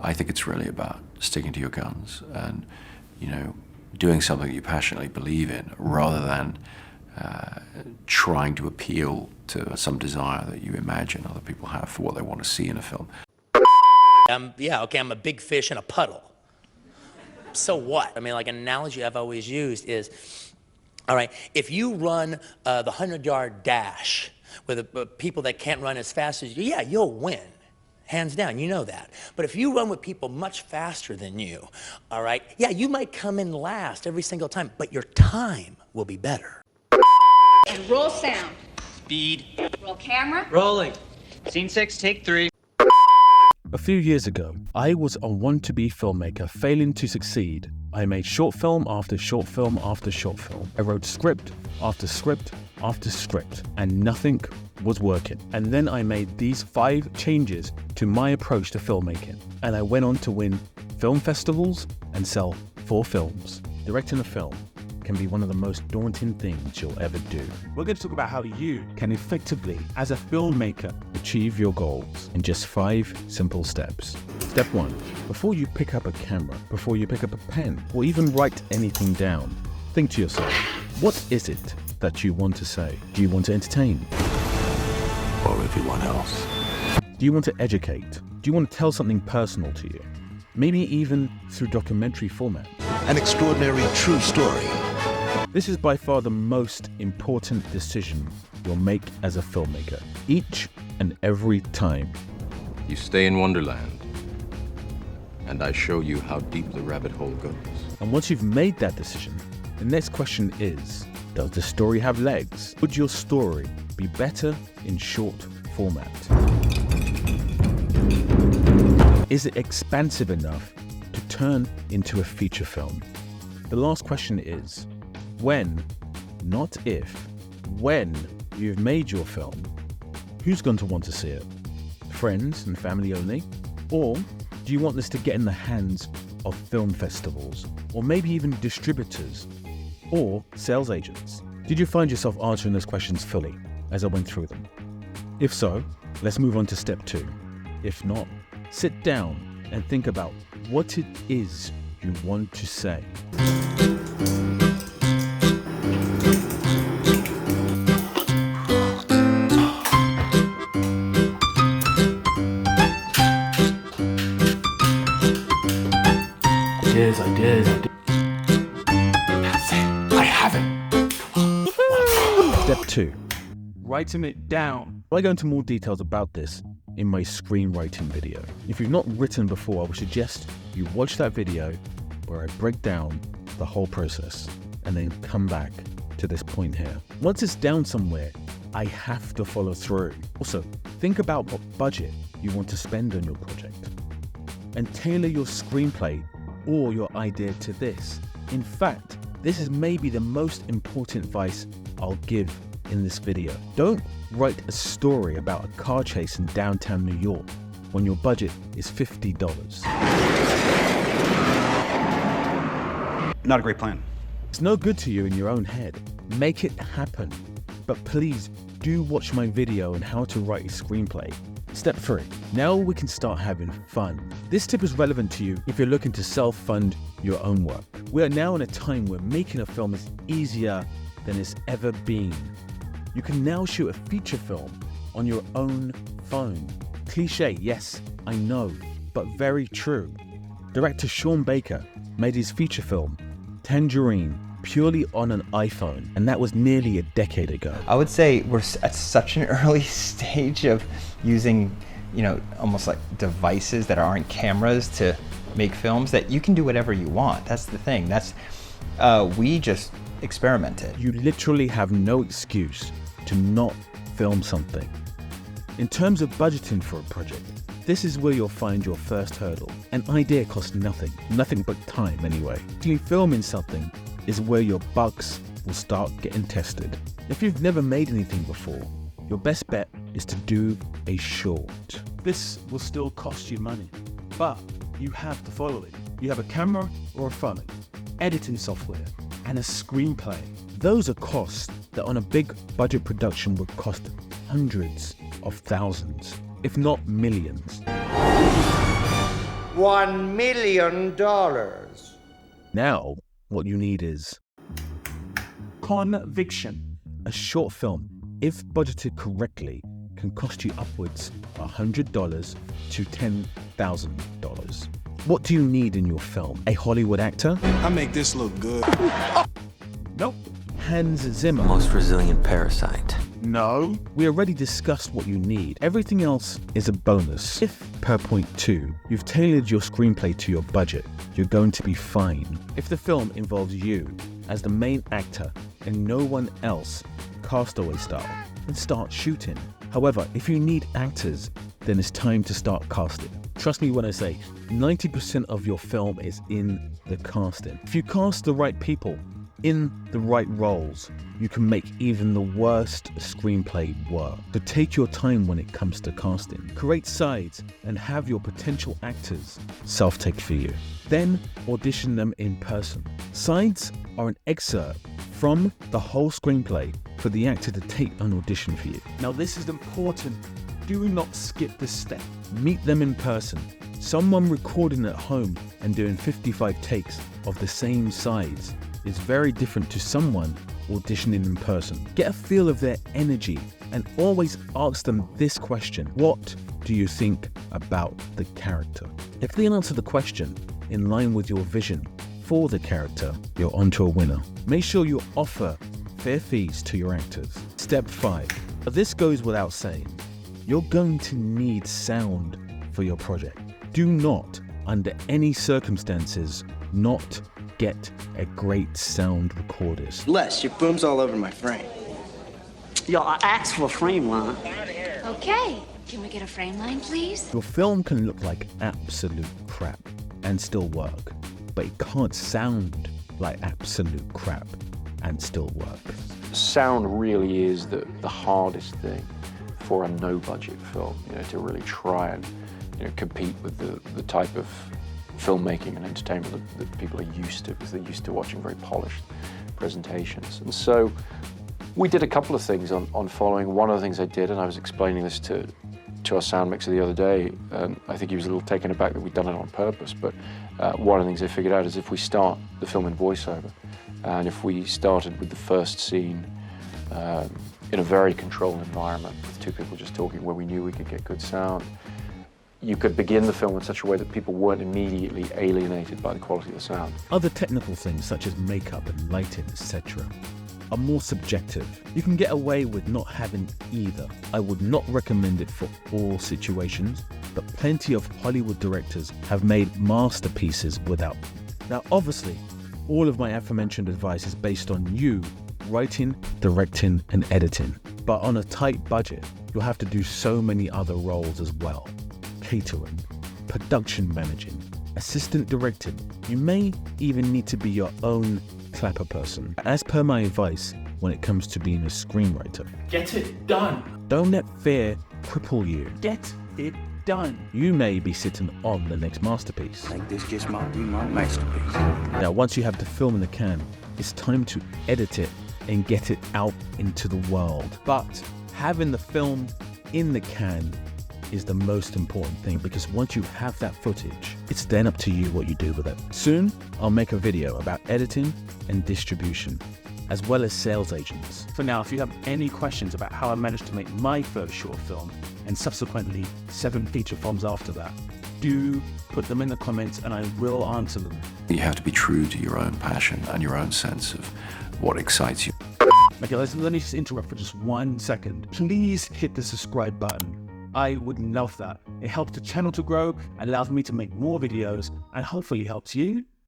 I think it's really about sticking to your guns and, doing something you passionately believe in rather than trying to appeal to some desire that you imagine other people have for what they want to see in a film. I'm a big fish in a puddle. So what? I mean, like an analogy I've always used is, all right, if you run the 100-yard dash with people that can't run as fast as you, yeah, you'll win. Hands down, you know that. But if you run with people much faster than you, all right, yeah, you might come in last every single time, but your time will be better. And roll sound. Speed. Roll camera. Rolling. Scene 6, take 3. A few years ago, I was a want-to-be filmmaker failing to succeed. I made short film after short film after short film. I wrote script after script after script, and nothing was working. And then I made these 5 changes to my approach to filmmaking, and I went on to win film festivals and sell 4 films. Directing a film can be one of the most daunting things you'll ever do. We're going to talk about how you can effectively, as a filmmaker, achieve your goals in just 5 simple steps. Step 1. Before you pick up a camera, before you pick up a pen, or even write anything down, think to yourself, what is it that you want to say? Do you want to entertain? Or everyone else. Do you want to educate? Do you want to tell something personal to you? Maybe even through documentary format. An extraordinary true story. This is by far the most important decision you'll make as a filmmaker, each and every time. You stay in Wonderland, and I show you how deep the rabbit hole goes. And once you've made that decision, the next question is, does the story have legs? Would your story be better in short format? Is it expansive enough to turn into a feature film? The last question is, when, not if, when you've made your film, who's going to want to see it? Friends and family only? Or do you want this to get in the hands of film festivals, or maybe even distributors, or sales agents? Did you find yourself answering those questions fully as I went through them? If so, let's move on to step 2. If not, sit down and think about what it is you want to say. Ideas. That's it. I have it. Step 2. Writing it down. I go into more details about this in my screenwriting video. If you've not written before, I would suggest you watch that video where I break down the whole process and then come back to this point here. Once it's down somewhere, I have to follow through. Also, think about what budget you want to spend on your project and tailor your screenplay or your idea to this. In fact, this is maybe the most important advice I'll give in this video. Don't write a story about a car chase in downtown New York when your budget is $50. Not a great plan. It's no good to you in your own head. Make it happen. But please do watch my video on how to write a screenplay. Step 3. Now we can start having fun. This tip is relevant to you if you're looking to self-fund your own work. We are now in a time where making a film is easier than it's ever been. You can now shoot a feature film on your own phone. Cliche, yes, I know, but very true. Director Sean Baker made his feature film, Tangerine, purely on an iPhone, and that was nearly a decade ago. I would say we're at such an early stage of using, almost like devices that aren't cameras to make films that you can do whatever you want. That's the thing. We just experimented. You literally have no excuse to not film something. In terms of budgeting for a project, this is where you'll find your first hurdle. An idea costs nothing but time anyway. Actually filming something is where your bucks will start getting tested. If you've never made anything before, your best bet is to do a short. This will still cost you money, but you have the following. You have a camera or a phone, editing software, and a screenplay. Those are costs that on a big budget production would cost hundreds of thousands, if not millions. $1 million. Now, what you need is Conviction. a short film, if budgeted correctly, can cost you upwards $100 to $10,000. What do you need in your film? A Hollywood actor? I make this look good. Nope. Hans Zimmer? Most resilient parasite. No. We already discussed what you need. Everything else is a bonus. If, per point 2, you've tailored your screenplay to your budget, you're going to be fine. If the film involves you as the main actor and no one else, Castaway style, then start shooting. However, if you need actors, then it's time to start casting. Trust me when I say 90% of your film is in the casting. If you cast the right people in the right roles, you can make even the worst screenplay work. So take your time when it comes to casting. Create sides and have your potential actors self-tape for you. Then audition them in person. Sides are an excerpt from the whole screenplay for the actor to take an audition for you. Now this is important. Do not skip this step. Meet them in person. Someone recording at home and doing 55 takes of the same sides is very different to someone auditioning in person. Get a feel of their energy and always ask them this question: what do you think about the character? If they answer the question in line with your vision for the character, you're onto a winner. Make sure you offer fair fees to your actors. Step 5. This goes without saying. You're going to need sound for your project. Do not, under any circumstances, not get a great sound recordist. Les, your boom's all over my frame. Yo, I asked for a frame line. Okay. Can we get a frame line, please? Your film can look like absolute crap and still work, but it can't sound like absolute crap and still work. Sound really is the hardest thing for a no-budget film, to really try and compete with the type of filmmaking and entertainment that people are used to, because they're used to watching very polished presentations. And so we did a couple of things on following. One of the things I did, and I was explaining this to our sound mixer the other day, and I think he was a little taken aback that we'd done it on purpose, but one of the things I figured out is if we start the film in voiceover, and if we started with the first scene in a very controlled environment with two people just talking where we knew we could get good sound, you could begin the film in such a way that people weren't immediately alienated by the quality of the sound. Other technical things such as makeup and lighting, etc., are more subjective. You can get away with not having either. I would not recommend it for all situations, but plenty of Hollywood directors have made masterpieces without. Now, obviously, all of my aforementioned advice is based on you writing, directing, and editing. But on a tight budget, you'll have to do so many other roles as well. Catering, production managing, assistant directing. You may even need to be your own clapper person. As per my advice when it comes to being a screenwriter, Get it done. don't let fear cripple you. Get it done. You may be sitting on the next masterpiece. Like this just might be my masterpiece. Now, once you have the film in the can, it's time to edit it and get it out into the world. But having the film in the can is the most important thing, because once you have that footage, it's then up to you what you do with it. Soon, I'll make a video about editing and distribution, as well as sales agents. For now, if you have any questions about how I managed to make my first short film and subsequently 7 feature films after that, do put them in the comments and I will answer them. You have to be true to your own passion and your own sense of what excites you. Okay, let me just interrupt for just 1 second. Please hit the subscribe button. I would love that. It helps the channel to grow, allows me to make more videos, and hopefully helps you